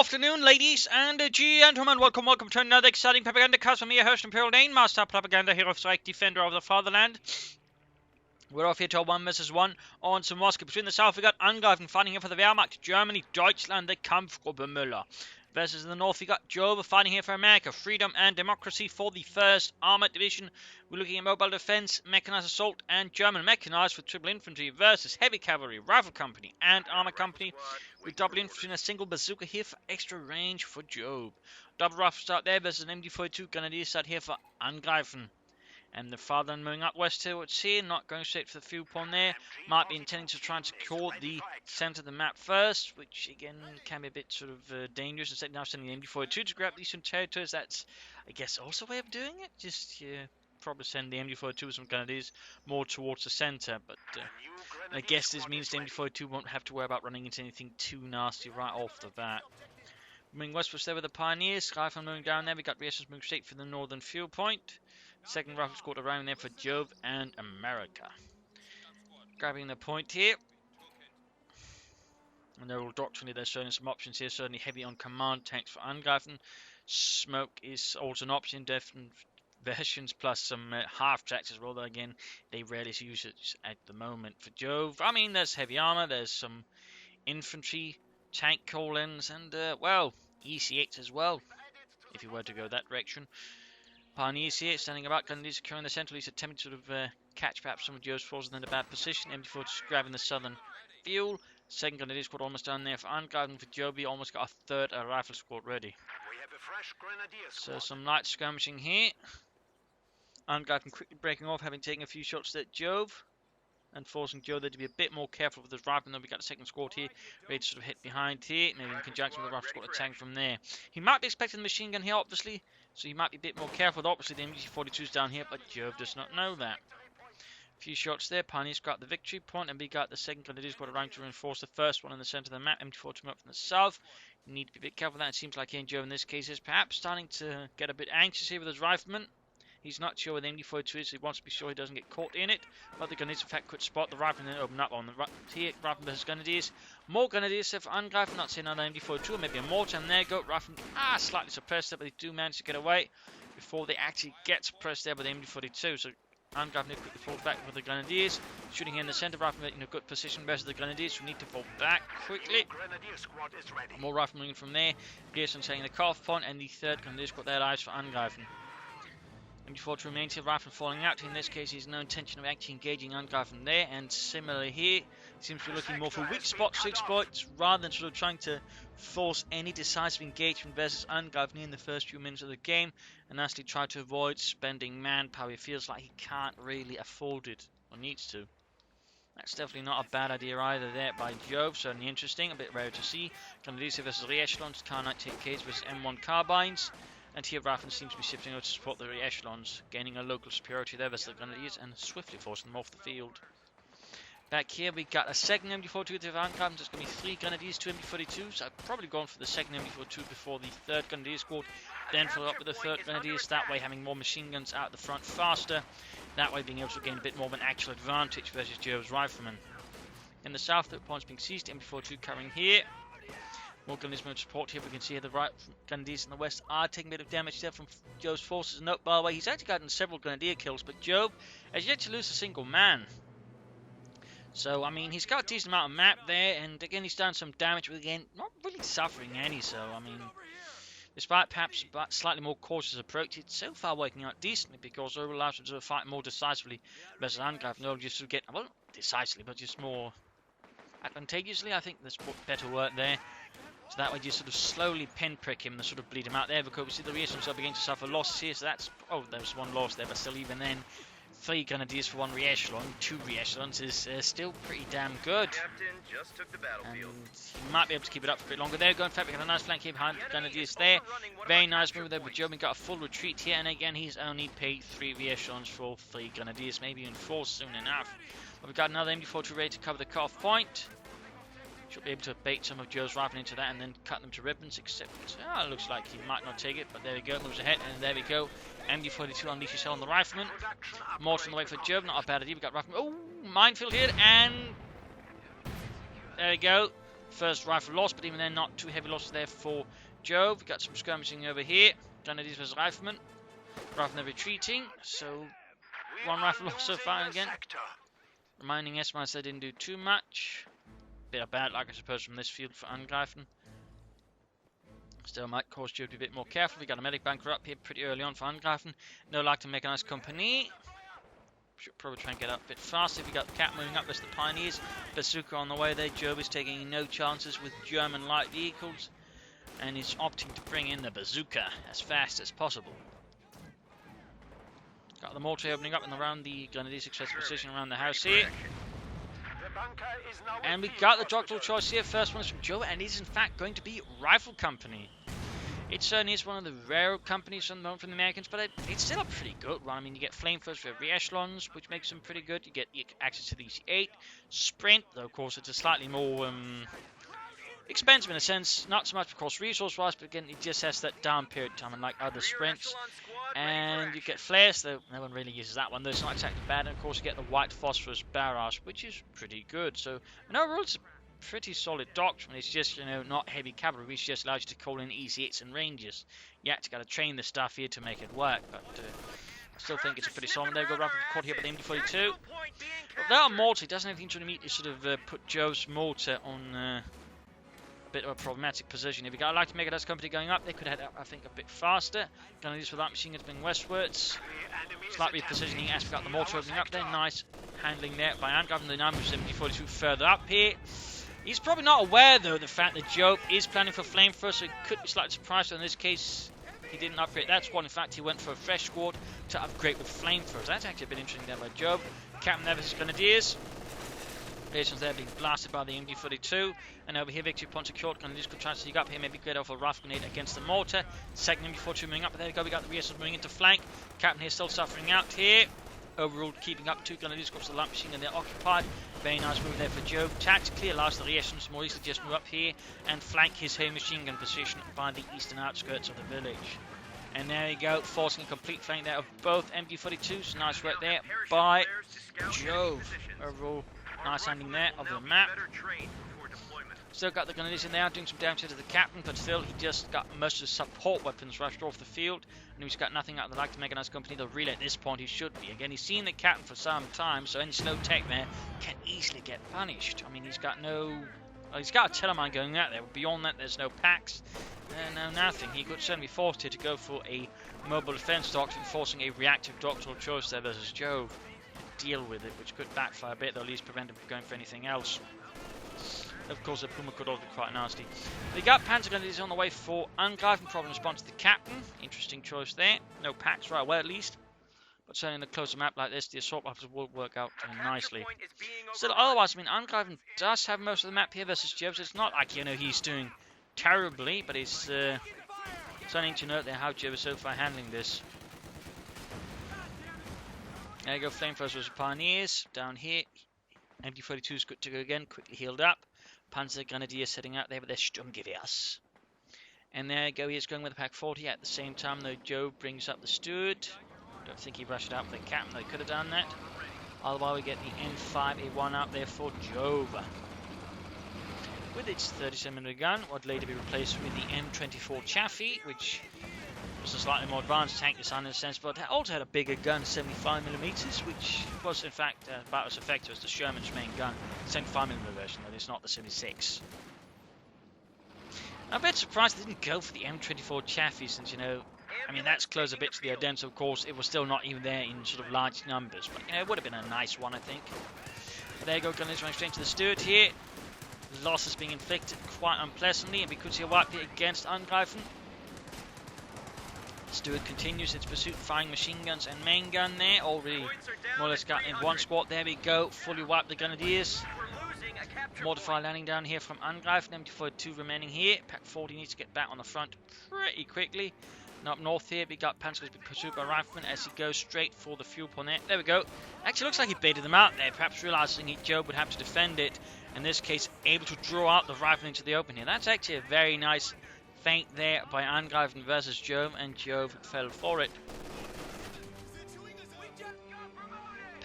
afternoon, ladies and gentlemen. Welcome to another exciting Propagandacast from me, your host, Imperial Dane, Master Propaganda, Hero of Strike, Defender of the Fatherland. We're off here to a 1 vs 1 on some Moscow. Between the south, we got Angreifen fighting here for the Wehrmacht, Germany, Deutschland, the Kampfgruppe Müller. Versus in the north, we got Jove fighting here for America, freedom and democracy for the 1st Armored Division. We're looking at mobile defense, mechanized assault, and German mechanized with triple infantry versus heavy cavalry, rifle company, and armor company with double infantry and a single bazooka here for extra range for Jove. Double rifle start there versus an MD-42 grenadier start here for Angreifen. And the fatherland moving up west towards here, not going straight for the field point there. Might be intending to try and secure the centre of the map first, which again can be a bit sort of dangerous. Instead now sending the MD-42 to grab these two territories. That's, I guess, also a way of doing it. Just probably send the MD-42 with some grenadiers more towards the centre. But I guess this means the MD-42 won't have to worry about running into anything too nasty right off the bat. Moving westwards there with the Pioneers. Angreifen moving down there. We got reactions moving straight for the northern field point. Second rifle squad around there for Jove and America. Grabbing the point here. And they're all doctrinally, they're showing some options here. Certainly heavy on command tanks for Angreifen. Smoke is also an option, different versions, plus some half tracks as well. Though again, they rarely use it at the moment for Jove. I mean, there's heavy armor, there's some infantry, tank call-ins, and well, EC8 as well, if you were to go that direction. Pioneers here, standing about, grenadiers securing the central. He's attempting to sort of catch perhaps some of Jove's forces in a bad position. MD-4 just grabbing the southern field. Second grenadier squad almost down there for Angreifen. For Jove, almost got a third rifle squad ready. We have a fresh grenadier squad. So some light skirmishing here. Angreifen quickly breaking off, having taken a few shots at Jove. And forcing Jove there to be a bit more careful with his rifle. Then we got the second squad here, ready to sort of hit behind here. Maybe in conjunction with the rifle squad attack from there. He might be expecting the machine gun here, obviously. So he might be a bit more careful. Obviously, the MG-42's down here, but Jove does not know that. A few shots there. Pioneers got the victory point, and we got the second grenadier squad around to reinforce the first one in the centre of the map. MG-42 from the south. You need to be a bit careful with that. It seems like here Jove in this case is perhaps starting to get a bit anxious here with his rifleman. He's not sure where the MD-42 is, so he wants to be sure he doesn't get caught in it. But the grenadiers, in fact, could spot the rifle and then open up on the here. Rifle versus grenadiers. More grenadiers for Angreifen, not seeing another MD-42, or maybe a mortar. And there go. Rifle slightly suppressed it, but they do manage to get away before they actually get suppressed there by the MD-42. So Angreifen quickly falls back with the grenadiers. Shooting here in the centre, rifle in a good position versus the grenadiers, who need to fall back quickly. More rifle moving from there. Grierson taking the cutoff point, and the third grenadier squad there lies for Angreifen. MD-42 remains here, rifle falling out. In this case, he's no intention of actually engaging Angreifen there. And similarly here, seems to be looking more for weak spots, six spots, rather than sort of trying to force any decisive engagement versus Angreifen in the first few minutes of the game. And actually try to avoid spending manpower. He feels like he can't really afford it, or needs to. That's definitely not a bad idea either there by Jove. Certainly interesting, a bit rare to see. Grenadiers versus re-echelons, Kar-98Ks versus M1 carbines. And here Raffen seems to be shifting out to support the re-echelons, gaining a local superiority there versus the grenadiers and swiftly forcing them off the field. Back here we got a second MD-42 with the Angreifen. There's going to be 3 grenadiers, 2 MD-42s. I've probably gone for the second MD-42 before the third grenadier squad, then follow up with the third grenadiers, that way having more machine guns out the front faster, that way being able to gain a bit more of an actual advantage versus Jove's riflemen. In the south, the points being seized, MD-42 carrying here. More grenadiers moving support here. We can see here the right grenadiers in the west are taking a bit of damage there from Jove's forces. Note, by the way, he's actually gotten several grenadier kills, but Jove has yet to lose a single man. So, I mean, he's got a decent amount of map there, and again, he's done some damage, but again, not really suffering any, so, I mean, despite perhaps a slightly more cautious approach, it's so far working out decently, because it allows him to fight more decisively versus Angreifen. No, just to get, well, not decisively, but just more advantageously, I think there's better word there. So that way you sort of slowly pinprick him and sort of bleed him out there, because we see the re-echelons are beginning to suffer losses here, so that's, oh, there's one loss there, but still even then, 3 grenadiers for 1 re-echelon, 2 re-echelons is still pretty damn good. And he might be able to keep it up for a bit longer. There we go, in fact we got a nice flank here behind the grenadiers there. Very nice move there, but Jove got a full retreat here, and again he's only paid 3 re-echelons for 3 grenadiers, maybe even 4 soon enough. But we've got another MD-42 ready to cover the cutoff point. Should be able to bait some of Jove's rifle into that and then cut them to ribbons, except it looks like he might not take it, but there we go, moves ahead, and there we go. MD-42 unleashes hell on the rifleman. More from the way for Jove, not a bad idea. We got rifleman. Oh, minefield here, and there we go. first rifle loss, but even then not too heavy losses there for Jove. Got some skirmishing over here. Grenadiers versus Riflemen. Riflemen retreating, so one rifle loss so far again. Reminding S-Mines they didn't do too much. Bit of bad luck, I suppose, from this field for Angreifen. Still might cause Jove to be a bit more careful. We got a medic bunker up here pretty early on for Angreifen. No luck to make a nice company. Should probably try and get up a bit faster. If we got the cap moving up, there's the Pioneers. Bazooka on the way there. Jove is taking no chances with German light vehicles. And he's opting to bring in the bazooka as fast as possible. Got the mortar opening up and around the Grenadier successful position around the house here. And we got the doctoral choice here. First one is from Jove, and is in fact going to be Rifle Company. It certainly is one of the rare companies from the Americans, but it's still a pretty good one. I mean, you get flamethrowers for every echelons, which makes them pretty good. You get access to the EC8. Sprint, though, of course, it's a slightly more expensive in a sense. Not so much, of course, resource-wise, but again, it just has that down period time, unlike other sprints. And you get flares, though no one really uses that one, though it's not exactly bad. And of course, you get the white phosphorus barrage, which is pretty good. So, overall, it's a pretty solid doctrine. It's just, not heavy cavalry, which just allows you to call in EC8s and Rangers. You actually got to train the stuff here to make it work, but I still think it's a pretty solid. There we go, rapid caught here by the MD42. But that mortar doesn't have anything to immediately sort of put Jove's mortar on a bit of a problematic position. If you got like to make it as company going up, they could head up, I think, a bit faster. Gonna use for that machine guns being westwards. Slight repositioning as we got the mortar opening up there. Nice handling there by Angreifen. The number 7042 further up here. He's probably not aware, though, of the fact that Jove is planning for flamethrower, so he could be slightly surprised. In this case, he didn't upgrade that squad. In fact, he went for a fresh squad to upgrade with flamethrowers. That's actually a bit interesting there by Jove. Captain Nevis' Grenadiers. Stations there being blasted by the MD42. And over here, victory point secured. Grenadiers could try to sneak up here, maybe get off a rifle grenade against the mortar. Second MD42 moving up. But there we go, we got the rear moving into flank. Captain here still suffering out here. Overall, keeping up 2 Grenadiers across the light machine gun, they're occupied. Very nice move there for Jove. Tactically allows the reactions more easily just move up here and flank his heavy machine gun position by the eastern outskirts of the village. And there you go, forcing a complete flank there of both MD42s. Nice work there by Jove. Overall, nice handling there of the map. Still got the Grenadiers in there, doing some damage to the captain, but still, he just got most of the support weapons rushed off the field, and he's got nothing out of the like to make a nice company. Though really, at this point, he should be. Again, he's seen the captain for some time, so any slow tech there can easily get punished. I mean, he's got no... Well, he's got a telemine going out there, but beyond that, there's no packs, no nothing. He could certainly be forced here to go for a mobile defense doctrine, forcing a reactive doctrinal choice there versus Jove. Deal with it, which could backfire a bit, though at least prevent him from going for anything else. Of course, the Puma could also be quite nasty. We got Panzer Grenadiers on the way for Angreifen, probably in response to the captain. Interesting choice there. No packs right away, at least. But certainly in a closer map like this, the assault rifles will work out nicely. Still, otherwise, I mean, Angreifen does have most of the map here versus Jove. So it's not like, he's doing terribly, but it's something to note there how Jove is so far handling this. There you go, flamethrowers versus Pioneers. Down here, MD42 is good to go again, quickly healed up. Panzer Grenadiers setting out there with their Sturmgewehrs. And there you go, he's going with the Pack 40 at the same time, though Jove brings up the Steward. Don't think he rushed it out for the captain, though he could have done that. Otherwise, we get the M5A1 out there for Jove. With its 37mm gun, what later be replaced with the M24 Chaffee, which was a slightly more advanced tank design in a sense, but it also had a bigger gun, 75mm, which was in fact about as effective as the Sherman's main gun. 75mm version, that is not the 76. I'm a bit surprised they didn't go for the M24 Chaffee, since, I mean, that's close a bit to the Odense, of course. It was still not even there in sort of large numbers, but, it would have been a nice one, I think. But there you go, Gunners running straight to the Steward here. Losses being inflicted quite unpleasantly, and we could see a wipe here against Angreifen. Steward continues its pursuit, firing machine guns and main gun there. Already more or less got in one squad. There we go, fully wiped the Grenadiers. Mortar landing down here from Angreifen. MD42 remaining here. Pack 40 needs to get back on the front pretty quickly. And up north here, we got Panzer being pursued by Riflemen as he goes straight for the fuel point. There we go. Actually looks like he baited them out there, perhaps realizing Jove would have to defend it. In this case, able to draw out the Riflemen into the open here. That's actually a very nice feint there by Angreifen versus Jove, and Jove fell for it.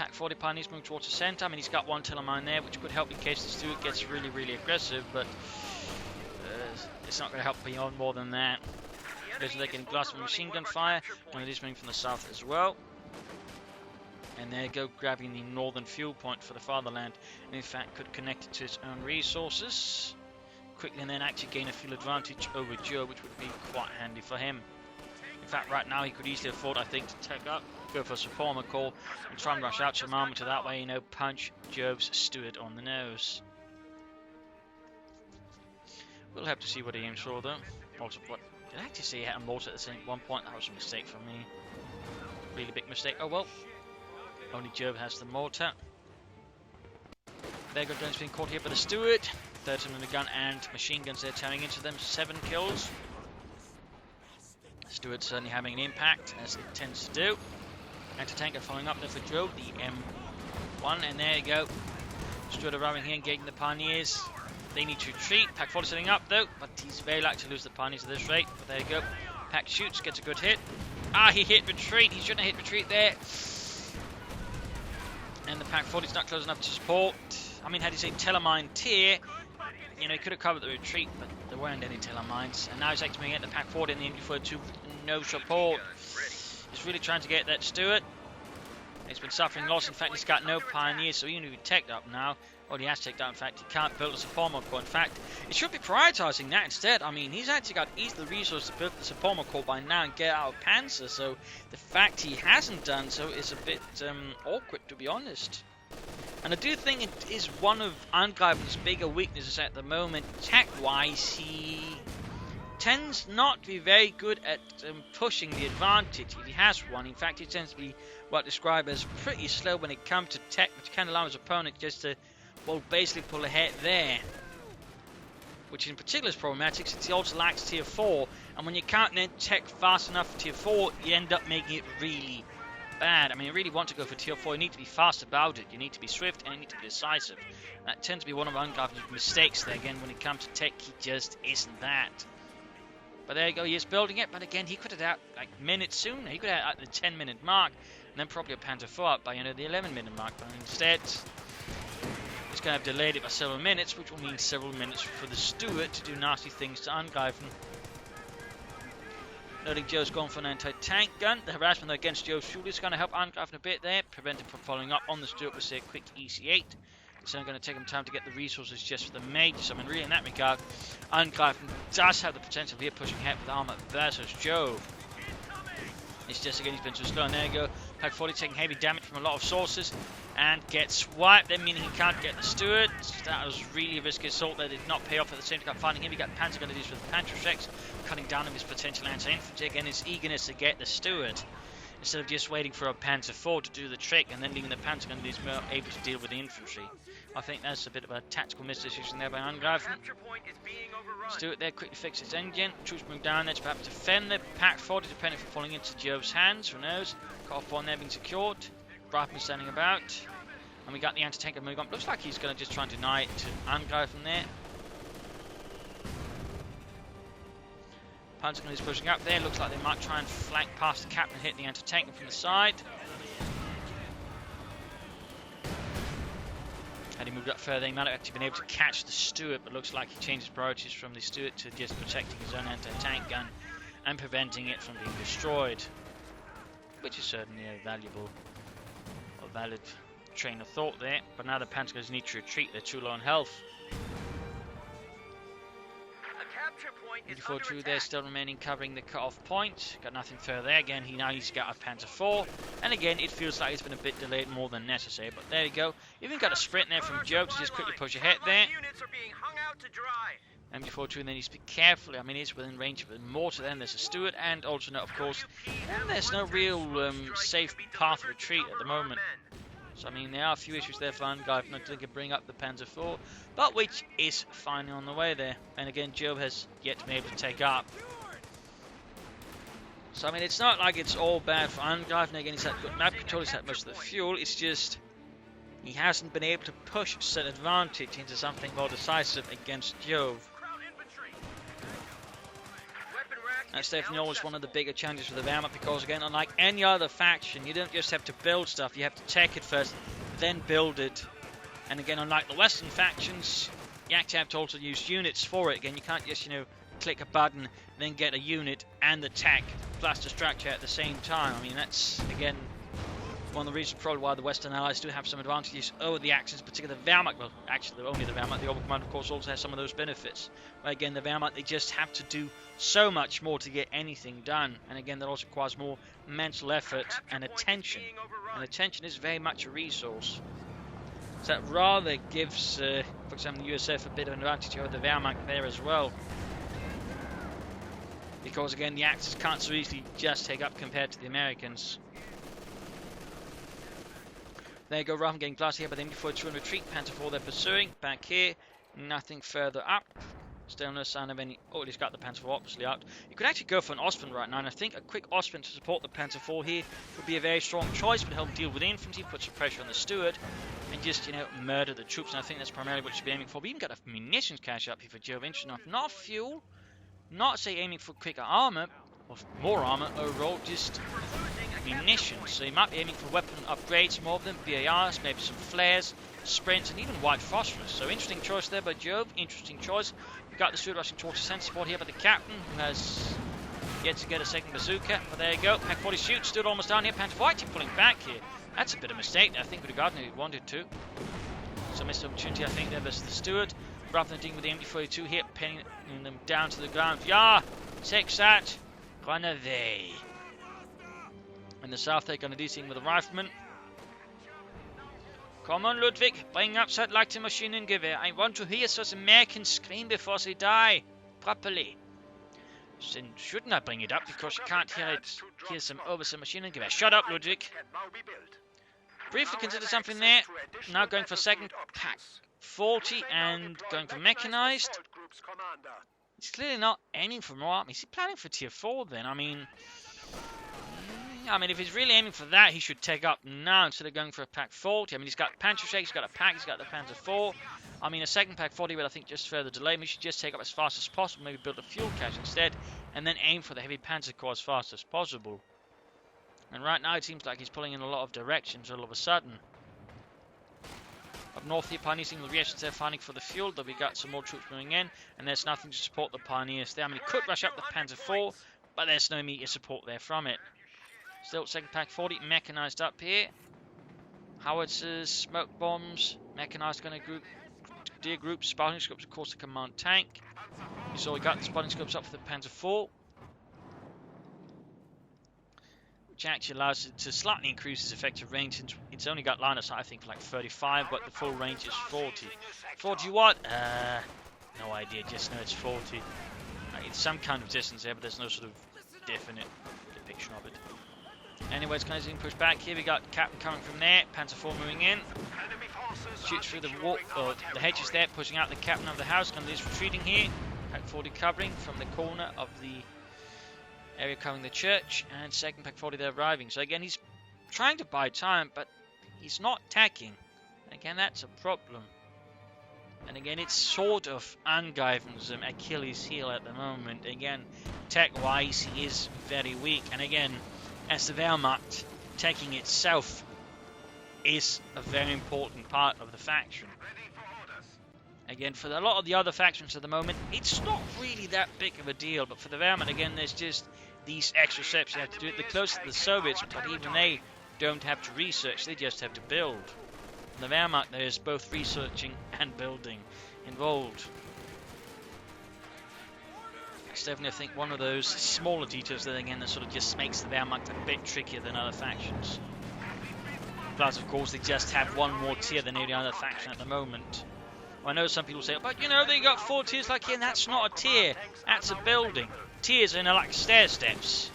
Pack 40 pioneers moving towards the centre. I mean, he's got one telemine there, which could help in case the Stuart gets really, really aggressive, but it's not going to help beyond more than that. Because they're getting blasted from machine gun fire. One of these coming from the south as well. And there you go, grabbing the northern fuel point for the fatherland. And in fact, could connect it to its own resources quickly and then actually gain a fuel advantage over Jove, which would be quite handy for him. In fact, right now he could easily afford, I think, to take up, go for a support call, and try and rush out some armor to that way, you know, punch Jove's Stuart on the nose. We'll have to see what he aims for, though. Also, what did I actually see he had a mortar at the same one point? That was a mistake for me. Really big mistake. Oh well. Only Jove has the mortar. There go guns being caught here by the Stuart. 13 on the gun and machine guns there turning into them. 7 kills. Stuart certainly having an impact, as it tends to do. Anti-tanker following up there for Jove, the M1, and there you go. Stuart arriving here, engaging the pioneers. They need to retreat. Pack 40 setting up though, but he's very likely to lose the pioneers at this rate. But there you go. Pack shoots, gets a good hit. Ah, he hit retreat. He shouldn't have hit retreat there. And the Pack 40's not close enough to support. I mean, had he said telemine tier, you know, he could have covered the retreat, but there weren't any telemines. And now he's activating the Pack 40 in the MG42 with no support. He's really trying to get that Stuart. He's been suffering loss. In fact, he's got no pioneers, so even if he teched up now, well, he has teched up. In fact, he can't build a support core. In fact, he should be prioritizing that instead. I mean, he's actually got easily the resource to build the support core by now and get out of Panzer. So the fact he hasn't done so is a bit awkward, to be honest. And I do think it is one of Angreifen's bigger weaknesses at the moment. Tech-wise, he tends not to be very good at pushing the advantage if he has one. In fact, he tends to be what described as pretty slow when it comes to tech, which can allow his opponent just to, well, basically pull ahead there. Which in particular is problematic since he also lacks tier 4. And when you can't then tech fast enough for tier 4, you end up making it really bad. I mean, you really want to go for tier 4, you need to be fast about it. You need to be swift and you need to be decisive. That tends to be one of Angreifen's mistakes there. Again, when it comes to tech, he just isn't that. But there you go, he is building it. But again, he could have had like minutes sooner. He could have had at the 10-minute mark. And then probably a Panther 4 up by, you know, the 11-minute mark. But instead, he's going to have delayed it by several minutes, which will mean several minutes for the Stuart to do nasty things to Angreifen. Noting Joe's gone for an anti-tank gun. The harassment against Joe's fuel is going to help Angreifen a bit there, prevent him from following up on the Stuart with, say, a quick EC8. It's only going to take him time to get the resources just for the majors. I mean, really, in that regard, Angreifen does have the potential here pushing ahead with armor versus Jove. It's just, again, he's been too slow. And there you go. Pack 40 taking heavy damage from a lot of sources and gets wiped, then meaning he can't get the Stuart. That was really a risky assault that did not pay off at the same time. Finding him, he got Panzer abilities with the Panzer, cutting down on his potential anti-infantry. Again, his eagerness to get the Stuart instead of just waiting for a Panzer IV to do the trick and then leaving the Panzer gun he's more able to deal with the infantry. I think that's a bit of a tactical misdecision there by Angreifen. Stuart there quickly fixes his engine. Troops move down there to perhaps defend the Pack 40, depending if falling into Jove's hands. Who knows? CoH2 there being secured. Brighton standing about. And we got the anti-tanker moving on. Looks like he's going to just try and deny it to Angreifen there. Panzer is pushing up there. Looks like they might try and flank past the captain and hit the anti-tanker from the side. Had he moved up further, he might have actually been able to catch the Stuart, but looks like he changed his priorities from the Stuart to just protecting his own anti-tank gun and preventing it from being destroyed. Which is certainly a valuable or valid train of thought there. But now the Panzers need to retreat, they're too low on health. 44-2 there still remaining, covering the cut-off point. Got nothing further there. Again, he now needs to get a Panzer 4. And again, it feels like it's been a bit delayed more than necessary. But there you go. Even got a sprint there from Jove to just quickly push ahead there. MG42 then needs to be careful. I mean, he's within range of a mortar. Then there's a Stuart and also, of course, and there's no real safe path of retreat at the moment. So, I mean, there are a few issues there for Angreifen. I think he can bring up the Panzer IV, but which is finally on the way there. And again, Jove has yet to be able to take up. So, I mean, it's not like it's all bad for Angreifen. Again, he's had good map control, he's had most of the fuel. It's just he hasn't been able to push set advantage into something more decisive against Jove. That's definitely always one of the bigger challenges for the Wehrmacht, because again, unlike any other faction, you don't just have to build stuff, you have to tech it first, then build it. And again, unlike the Western factions, you actually have to also use units for it. Again, you can't just, click a button, then get a unit and the tech plus the structure at the same time. I mean, that's, again, one of the reasons probably why the Western Allies do have some advantages over the Axis, particularly the Wehrmacht. Well, actually, only the Wehrmacht. The Oberkommand, of course, also has some of those benefits. But again, the Wehrmacht, they just have to do so much more to get anything done. And again, that also requires more mental effort and attention. And attention is very much a resource. So that rather gives, for example, the USF a bit of an advantage over the Wehrmacht there as well. Because again, the Axis can't so easily just take up compared to the Americans. There you go, Raffen getting glass here, but then before 2 and retreat. Panther 4 they're pursuing. Back here, nothing further up. Still no sign of any. Oh, he's got the Panther 4 obviously out. You could actually go for an Ostwind right now, and I think a quick Ostwind to support the Panther 4 here would be a very strong choice, but help deal with infantry, put some pressure on the steward, and just, murder the troops. And I think that's primarily what you should be aiming for. We even got a munitions cache up here for Jove, interesting enough. Not fuel, not say aiming for quicker armor, or more armor overall, just munitions. So you might be aiming for weapon upgrades, more of them, BARs, maybe some flares, sprints, and even white phosphorus. So interesting choice there by Jove, interesting choice. We've got the steward rushing towards the center support here by the captain, who has yet to get a second bazooka. But there you go, Pack 40 shoots, stood almost down here. Panther 4 actually pulling back here. That's a bit of a mistake. I think would have gotten it if he wanted to. So missed opportunity, I think, there versus the steward. Rather than dealing with the MD-42 here, pinning them down to the ground. Yeah, takes that. Run away. In the south, they're going to do something with the riflemen. Come on, Ludwig, bring up that light machine gun. I want to hear those Americans scream before they die properly. Then shouldn't I bring it up, because you can't hear it? Hear some over the machine gun. Shut up, Ludwig. Briefly consider something there. Now going for second pack 40 and going for mechanized. He's clearly not aiming for more army. Is he planning for tier 4 then? I mean, if he's really aiming for that, he should take up now instead of going for a pack 40. I mean, he's got Panzer Shake, he's got a pack, he's got the Panzer 4. I mean, a second pack 40 would, I think, just further delay him. He should just take up as fast as possible, maybe build a fuel cache instead, and then aim for the heavy Panzer Corps as fast as possible. And right now, it seems like he's pulling in a lot of directions all of a sudden. Up north here, Pioneers the reactions they're fighting for the fuel, though we got some more troops moving in, and there's nothing to support the Pioneers there. I mean, he could rush up the Panzer 4, but there's no immediate support there from it. Still second pack 40 mechanized up here. Howitzers, smoke bombs, mechanized going to deer groups, spotting scopes, of course, the command tank. You saw we got the spotting scopes up for the Panzer 4, which actually allows it to slightly increase its effective range, since it's only got line of sight, I think, for like 35, but the full range is 40. 40 what? No idea, just know it's 40. It's some kind of distance there, but there's no sort of definite depiction of it. Anyway, it's kind of being pushed back here. We got Captain coming from there. Panzer 4 moving in. Shoots through the wall, the hedges there, pushing out the captain of the house. Kind of is retreating here. Pack 40 covering from the corner of the area covering the church. And second Pack 40 they're arriving. So again, he's trying to buy time, but he's not attacking. Again, that's a problem. And again, it's sort of Angreifen's Achilles heel at the moment. Again, tech-wise, he is very weak. And again, as the Wehrmacht, teching itself is a very important part of the faction. Again, for a lot of the other factions at the moment, it's not really that big of a deal. But for the Wehrmacht, again, there's just these extra steps you have to do it. The closer to the Soviets, but even they don't have to research, they just have to build. In the Wehrmacht, there's both researching and building involved. It's definitely, I think, one of those smaller details that, again, that sort of just makes the Wehrmacht a bit trickier than other factions. Plus, of course, they just have one more tier than any other faction at the moment. I know some people say, but they got 4 tiers like here, and that's not a tier, that's a building. Tiers are like stair steps.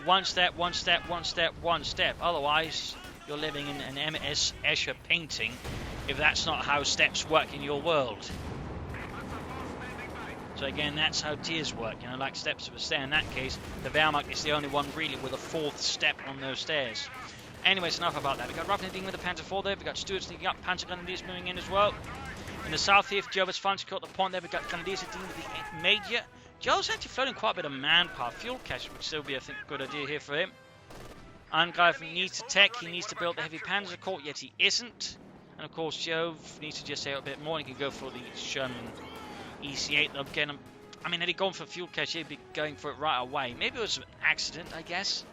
One step, one step, one step, one step. Otherwise, you're living in an M.S. Escher painting if that's not how steps work in your world. So again, that's how tiers work, like steps of a stair. In that case, the Wehrmacht is the only one really with a 4th step on those stairs. Anyways, enough about that. We got Ruffin dealing with the Panzer 4 there. We got Stuart sneaking up. Panzer Grenadiers moving in as well. In the south here, Jove has finally caught the point there. We got Grenadiers dealing with the Major. Jove's actually floating quite a bit of manpower. Fuel cache would still be, I think, a good idea here for him. Angreifen needs to tech, he needs to build the heavy panzer corps, yet he isn't. And of course, Jove needs to just say a bit more, and he can go for the Sherman EC8. Again, I mean, had he gone for fuel cache, he'd be going for it right away. Maybe it was an accident, I guess.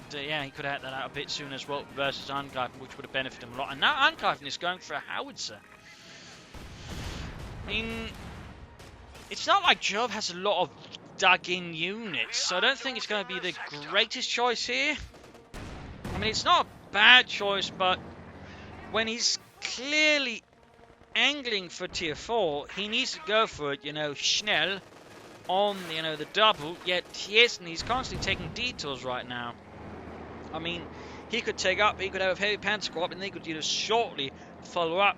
But, yeah, he could have had that out a bit sooner as well versus Angreifen, which would have benefited him a lot. And now Angreifen is going for a howitzer. I mean, it's not like Jove has a lot of dug-in units, so I don't think it's going to be the greatest choice here. I mean, it's not a bad choice, but when he's clearly angling for tier 4, he needs to go for it, you know, Schnell on, you know, the double, yet he isn't. He's constantly taking detours right now. I mean, he could take up, he could have a heavy Panther corps, and they could, you know, shortly follow up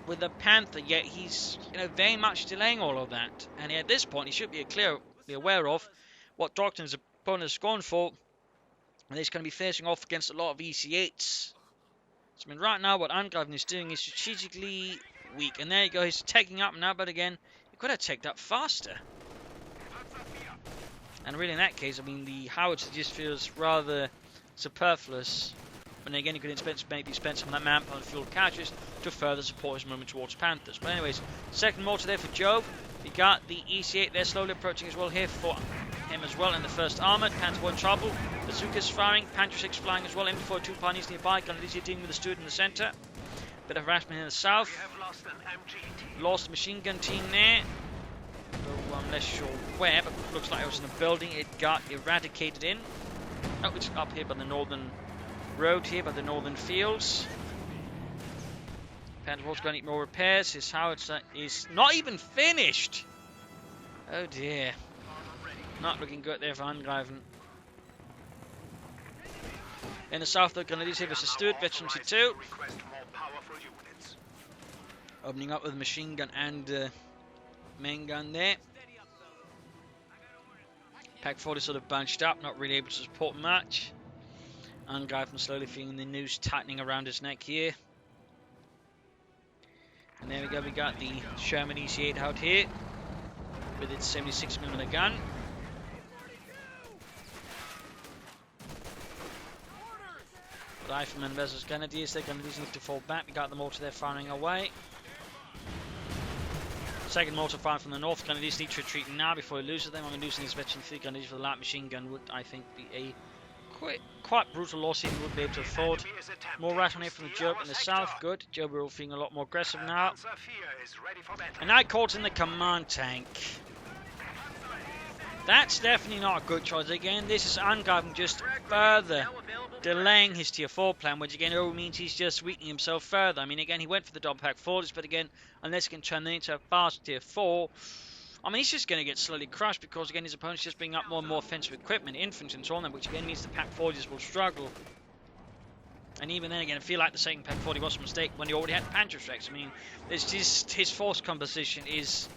with the Panther, yet he's, you know, very much delaying all of that. And at this point, he should be clearly aware of what Doctrines' opponent has gone for, and he's going to be facing off against a lot of EC8s. So, I mean, right now, what Angreifen is doing is strategically weak. And there you go, he's taking up now, but again, he could have taken up faster. And really, in that case, I mean, the howitzer just feels rather superfluous. But then again, he could maybe spend some of that manpower and fuel catches to further support his movement towards Panthers. But anyways, second mortar there for Jove. We got the EC8 there slowly approaching as well here for him as well in the first armoured. Panther 1 trouble. Bazookas firing. Panther 6 flying as well. M4 2 pioneers nearby. Gandhi dealing with the student in the centre. Bit of harassment in the south. Lost a machine gun team there. So I'm less sure where, but looks like it was in a building. It got eradicated in. Oh, it's up here by the northern road here, by the northern fields. Panther 4's going to need more repairs. His howitzer is not even finished. Oh dear. Not looking good there for Angreifen. In the south, they're going to do versus Stewart, veteran C2. Opening up with a machine gun and main gun there. Pack 40 sort of bunched up, not really able to support much. Angreifen slowly feeling the noose tightening around his neck here. And there we go, we got the Sherman EC8 out here with its 76mm gun. Riflemen versus Grenadiers. The Grenadiers need to fall back. We got the mortar there firing away. Second mortar fire from the north. Grenadiers need to retreat now before he loses them. I'm losing these veteran 3 Grenadiers for the light machine gun would, I think, be a quite brutal loss he would be able to afford. More rational here from the Jove in the south. Good. Jove are all feeling a lot more aggressive now. And now caught in the command tank. That's definitely not a good choice. Again, this is Angreifen just further delaying his tier 4 plan, which again all means he's just weakening himself further. I mean, again, he went for the double pack 40s, but again, unless he can turn them into a fast tier 4, I mean, he's just going to get slowly crushed because, again, his opponent's just bringing up more and more offensive equipment, infantry and so on, which again means the pack 40s will struggle. And even then, again, I feel like the second pack 40 was a mistake when he already had Panther Strikes. I mean, it's just his force composition is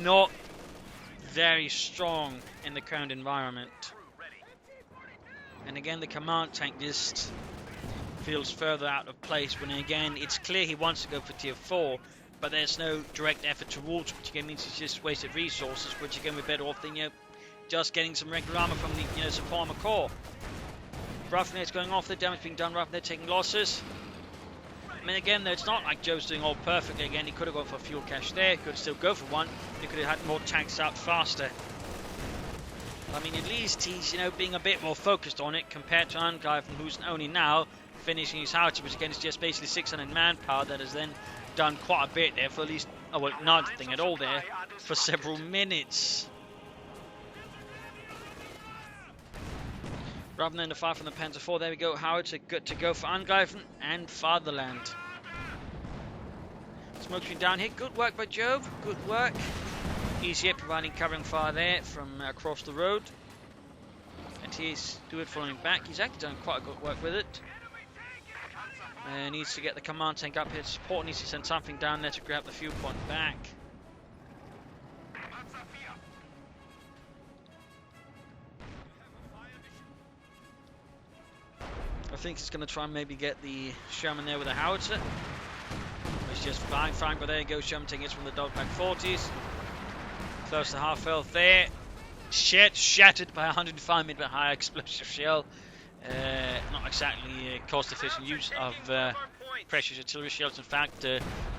not very strong in the current environment. And again, the command tank just feels further out of place when, again, it's clear he wants to go for tier 4, but there's no direct effort towards, which again means he's just wasted resources, which again we're better off than, you know, just getting some regular armor from the, you know, support armor core. Roughneck's going off, the damage being done, Roughneck taking losses. I mean, again, though, it's not like Joe's doing all perfectly. Again, he could have gone for a fuel cache there, could still go for one, he could have had more tanks out faster. I mean, at least he's, you know, being a bit more focused on it compared to Angreifen, who's only now finishing his howitzer, which again is just basically 600 manpower that has then done quite a bit there for at least, oh well, nothing at all there for several minutes. Rather than the fire from the Panther 4, there we go. Howitzer good to go for Angreifen and Fatherland. Smoke screen down here. Good work by Jove. Good work. EC8 providing covering fire there from across the road. And he's Stewart following back. He's actually done quite a good work with it. And needs to get the command tank up here to support. Needs to send something down there to grab the fuel point back. I think he's going to try and maybe get the Sherman there with a howitzer. It's just firing, but there you go. Sherman taking it from the dogpack 40s. Close to half health there. Shattered by 105mm high explosive shell. Not exactly cost efficient use of precious artillery shells. In fact,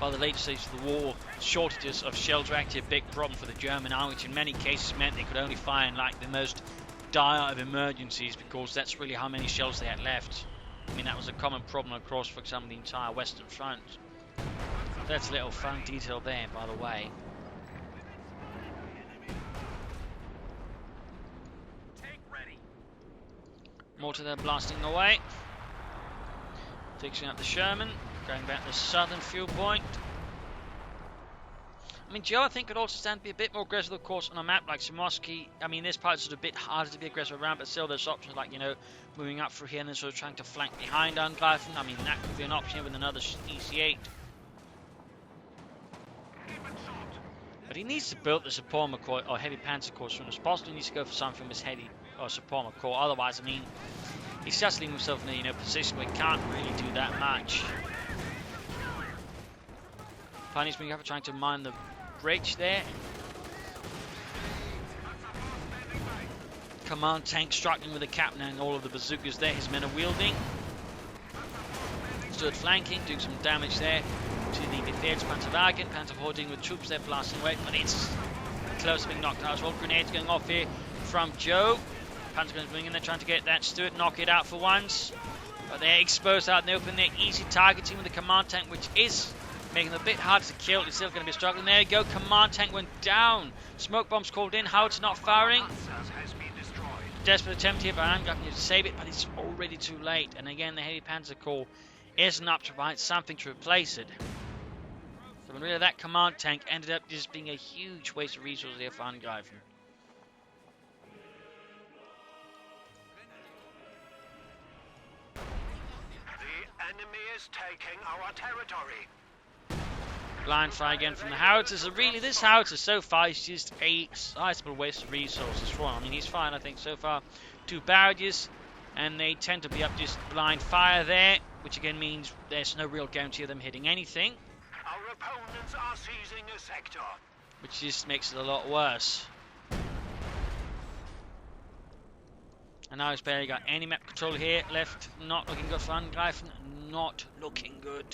by the later stages of the war, shortages of shells were actually a big problem for the German army, which in many cases meant they could only fire in like the most dire of emergencies, because that's really how many shells they had left. I mean, that was a common problem across, for example, the entire Western Front. That's a little fun detail there, by the way. Mortar there blasting away. Fixing up the Sherman. Going back to the southern fuel point. I mean, Joe, I think, could also stand to be a bit more aggressive, of course, on a map like Smorsky. I mean, this part's sort of a bit harder to be aggressive around, but still there's options like, you know, moving up through here and then sort of trying to flank behind Angreifen. I mean, that could be an option with another EC8. But he needs to build the support McCoy or heavy panzer corps as soon as possible. He needs to go for something with heavy or support McCoy. Otherwise, I mean, he's just leaving himself in a position where he can't really do that much. Pioneers being up trying to mine the bridge there. Command tank struggling with the captain and all of the bazookas there his men are wielding. Stood flanking, doing some damage there to the Befehlspanzerwagen. Panzerholding with troops there blasting away, but it's close to being knocked out as well. Grenades going off here from Joe. Panzerguns going in there trying to get that Stuart, knock it out for once. But they're exposed out in the open. They're easy targeting with the command tank, which is making it a bit harder to kill. It's still going to be struggling. There you go. Command tank went down. Smoke bombs called in. Howitzer not firing. Desperate attempt here by Angreifen to save it, but it's already too late. And again, the heavy panzer corps isn't up to provide something to replace it. So really, that command tank ended up just being a huge waste of resources here for Angreifen. The enemy is taking our territory. Blind fire again from the howitzers. So really, this howitzer so far is just a sizable waste of resources for him. I mean, he's fired, I think, so far 2 barrages, and they tend to be up just blind fire there, which again means there's no real guarantee of them hitting anything. Our opponents are seizing a sector, which just makes it a lot worse. And now he's barely got any map control here left. Not looking good for Angreifen. Not looking good.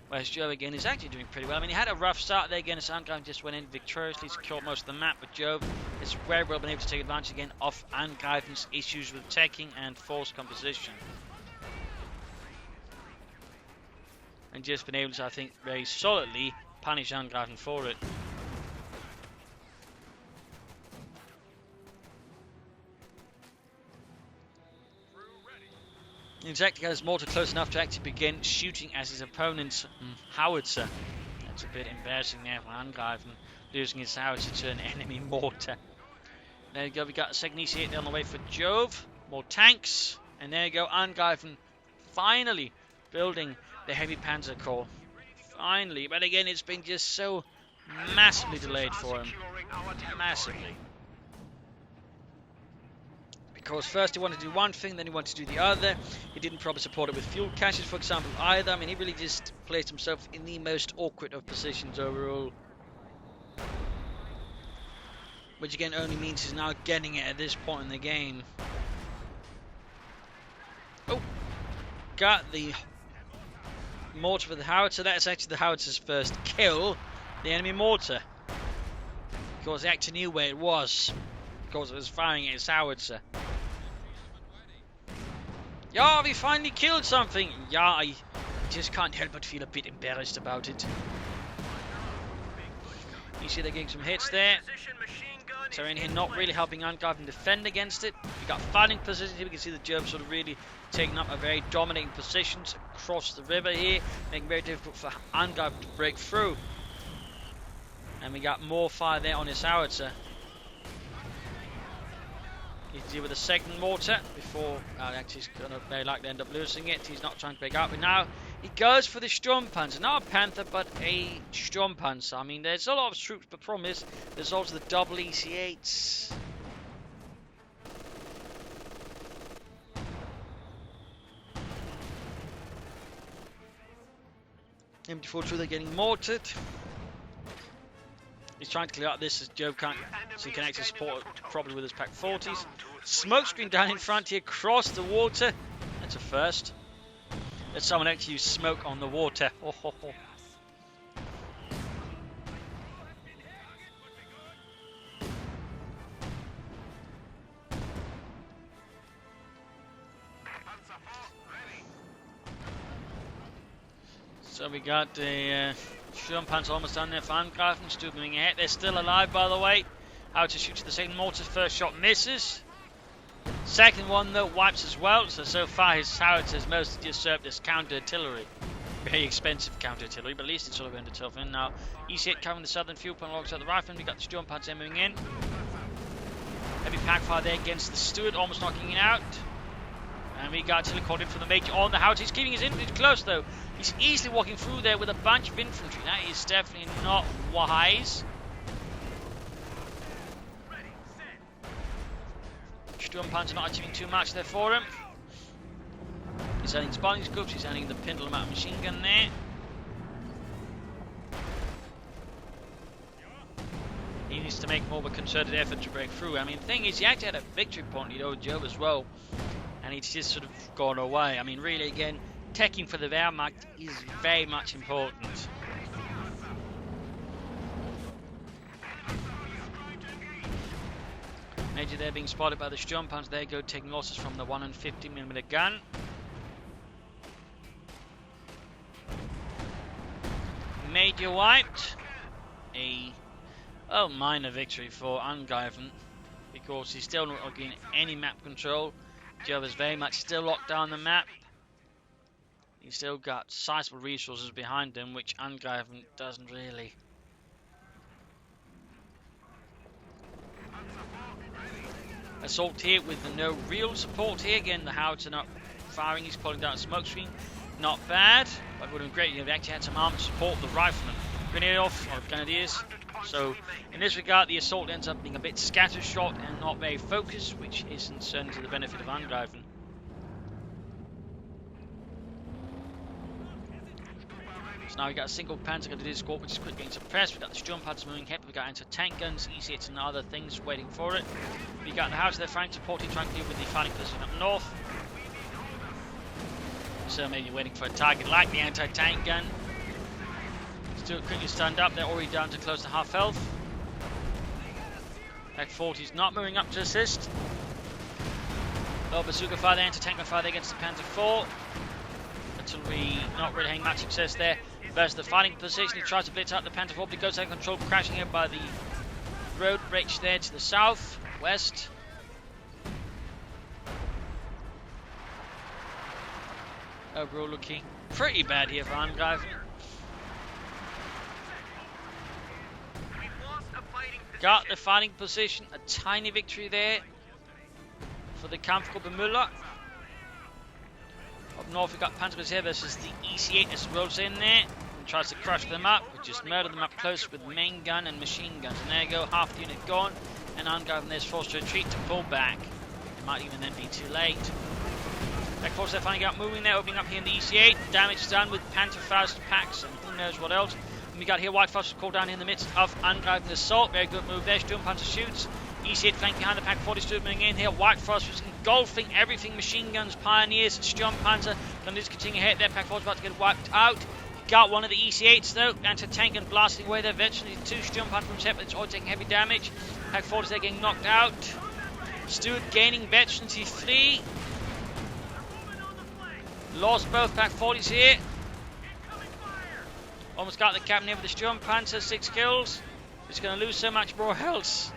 Whereas Jove again is actually doing pretty well. I mean, he had a rough start there again as Angreifen just went in victoriously, secured most of the map, but Jove has very well been able to take advantage again of Angreifen's issues with teching and force composition. And just been able to, I think, very solidly punish Angreifen for it. Exactly, got his mortar close enough to actually begin shooting as his opponent's howitzer. That's a bit embarrassing there for Angreifen, losing his howitzer to an enemy mortar. There you go, we got a second EC8 on the way for Jove. More tanks. And there you go, Angreifen finally building the heavy panzer corps. Finally, but again, it's been just so massively delayed for him. Massively. Because first he wanted to do one thing, then he wanted to do the other. He didn't probably support it with fuel caches, for example, either. I mean, he really just placed himself in the most awkward of positions overall. Which again only means he's now getting it at this point in the game. Oh! Got the mortar with the howitzer. That's actually the howitzer's first kill. The enemy mortar. Because he actually knew where it was. Because it was firing at his howitzer. Yeah, we finally killed something. Yeah, I just can't help but feel a bit embarrassed about it. You see they're getting some hits there. So in here not really helping Angreifen defend against it. We got fighting positions here. We can see the Germans sort of really taking up a very dominating positions across the river here, making it very difficult for Angreifen to break through. And we got more fire there on his howitzer. He deal with the second mortar before actually he's going to very likely end up losing it. He's not trying to break out, but now he goes for the Sturmpanzer. Not a Panther, but a Sturmpanzer. I mean, there's a lot of troops, but the problem is there's also the double EC8s. MT42, they're getting mortared. The He's trying to clear out this as Jove can't see connect his support properly with his Pack 40s. Smoke screen down in front here, across the water. That's a first. There's someone actually use smoke on the water. Oh, ho, ho. So we got the Sturmpanzer almost done there for Angreifen, still moving ahead. They're still alive, by the way. How to shoot to the second mortar. First shot misses. Second one, though, wipes as well. So far his howitzer has mostly just served as counter-artillery. Very expensive counter-artillery, but at least it's sort of earned itself in. Now, EC8 covering the southern fuel point alongside the rifleman. We got the Sturmpanzer moving in. Heavy pack fire there against the Steward, almost knocking it out. And we got artillery called in for the Major on the howitzer. He's keeping his infantry close, though. He's easily walking through there with a bunch of infantry. That is definitely not wise. Sturmpanzer not achieving too much there for him. He's adding spotting scopes, he's adding the Pendulum out machine gun there. He needs to make more of a concerted effort to break through. I mean, the thing is, he actually had a victory point, you know, Jove as well. And he's just sort of gone away. I mean, really, again, teching for the Wehrmacht is very much important. Major there being spotted by the Sturmpanzer. There go taking losses from the 150mm gun. Major wiped. A minor victory for Angreifen, because he's still not getting any map control. Jove is very much still locked down the map. He's still got sizable resources behind him, which Angreifen doesn't really. Assault here with no real support here. Again, the howitzer not firing. He's pulling down a smoke screen. Not bad, but it would have been great. You know, they actually had some armed support. The riflemen, grenadiers. So in this regard, the assault ends up being a bit scattershot and not very focused, which isn't certainly to the benefit of Angreifen. So now we got a single Panzer going to do this squad, which is quickly getting suppressed. We got the Sturmpanzer moving ahead. We got anti-tank guns, EC8s, and other things waiting for it. We got the house there, flank supporting tranquilly with the fighting position up north. So maybe waiting for a target like the anti-tank gun. Still quickly stand up. They're already down to close to half health. Pack 40's not moving up to assist. Oh, bazooka fire there, anti-tank fire there against the Panzer 4. Artillery not really having much success there. Versus the fighting position, he tries to blitz out the Panzer 4, but he goes out of control, crashing here by the road bridge there to the south, west. Overall looking pretty bad here for Angreifen. Got the fighting position, a tiny victory there for the Kampfgruppe Müller. Up north we got Panzer here versus the EC8 as rolls in there and tries to crush them up. We just murder them up close with main gun and machine guns. And there you go, half the unit gone, and Angreifen there's forced to retreat to pull back. It might even then be too late. Back force they're finding out moving there, opening up here in the EC8. Damage done with Panzerfaust packs and who knows what else. And we got here White Faust called down in the midst of Angreifen's assault. Very good move there. Sturmpanzer shoots. EC8 flank behind the Pack 40 stood moving in here. White Frost was engulfing everything. Machine guns, pioneers, Sturmpanzer. Going to continue ahead there. Pack 40 about to get wiped out. Got one of the EC8s though. Anti-tank and blasting away there. Eventually two Sturmpanzer from set, but it's all taking heavy damage. Pack 40 they're getting knocked out. Stewart gaining veterancy 3. Lost both Pack 40s here. Almost got the captain here with the Sturmpanzer. 6 kills. He's going to lose so much more health.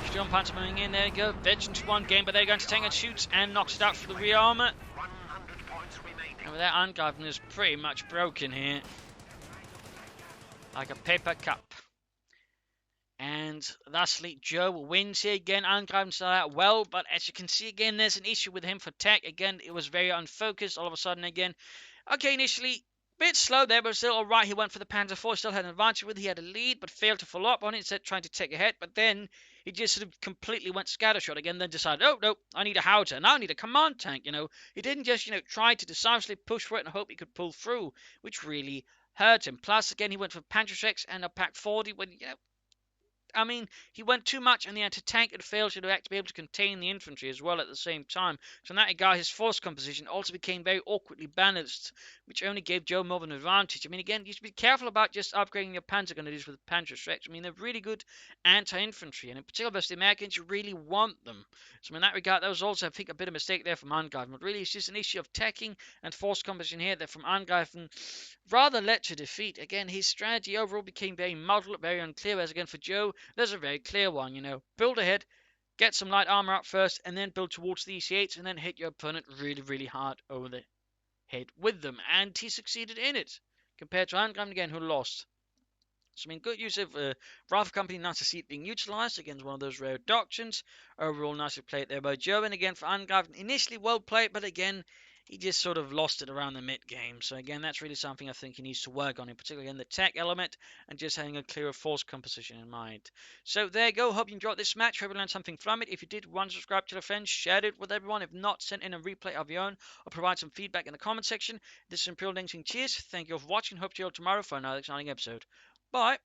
Sturmpanzer moving in, there you go. Veterans 1 game, but they're going to tank and shoots and knocks it out for the rear armor. And with that, Angreifen is pretty much broken here. Like a paper cup. And thusly, Joe wins here again. Angreifen started out well, but as you can see again, there's an issue with him for tech. Again, it was very unfocused all of a sudden again. Okay, initially, Bit slow there, but still alright. He went for the Panzer 4, still had an advantage with it. He had a lead, but failed to follow up on it, instead trying to take ahead. But then he just sort of completely went scattershot again, then decided, oh, no, I need a howitzer. Now I need a command tank, He didn't just, try to decisively push for it and hope he could pull through, which really hurt him. Plus, again, he went for Panzerschrecks and a Pack 40 when, I mean, he went too much and the anti-tank had failed to be able to contain the infantry as well at the same time. So in that regard, his force composition also became very awkwardly balanced, which only gave Joe more of an advantage. I mean, again, you should be careful about just upgrading your panzer grenadiers with Panzerschrecks. I mean, they're really good anti-infantry, and in particular, versus the Americans, you really want them. So in that regard, that was also, I think, a bit of a mistake there from Angreifen. But really, it's just an issue of teching and force composition here that from Angreifen rather led to defeat. Again, his strategy overall became very muddled, very unclear, whereas again for Joe, there's a very clear one, build ahead, get some light armor up first, and then build towards the EC8s, and then hit your opponent really, really hard over the head with them. And he succeeded in it, compared to Angreifen again, who lost. So, I mean, good use of Rifle Company, nice to see it being utilized against one of those rare doctrines. Overall, nicely played there by Joe. And again, for Angreifen, initially well played, but again, he just sort of lost it around the mid-game. So again, that's really something I think he needs to work on, in particular in the tech element and just having a clearer force composition in mind. So there you go. Hope you enjoyed this match. Hope you learned something from it. If you did, one, subscribe to the friends, share it with everyone. If not, send in a replay of your own or provide some feedback in the comment section. This is Imperial Dancing. Cheers. Thank you all for watching. Hope to see you all tomorrow for another exciting episode. Bye.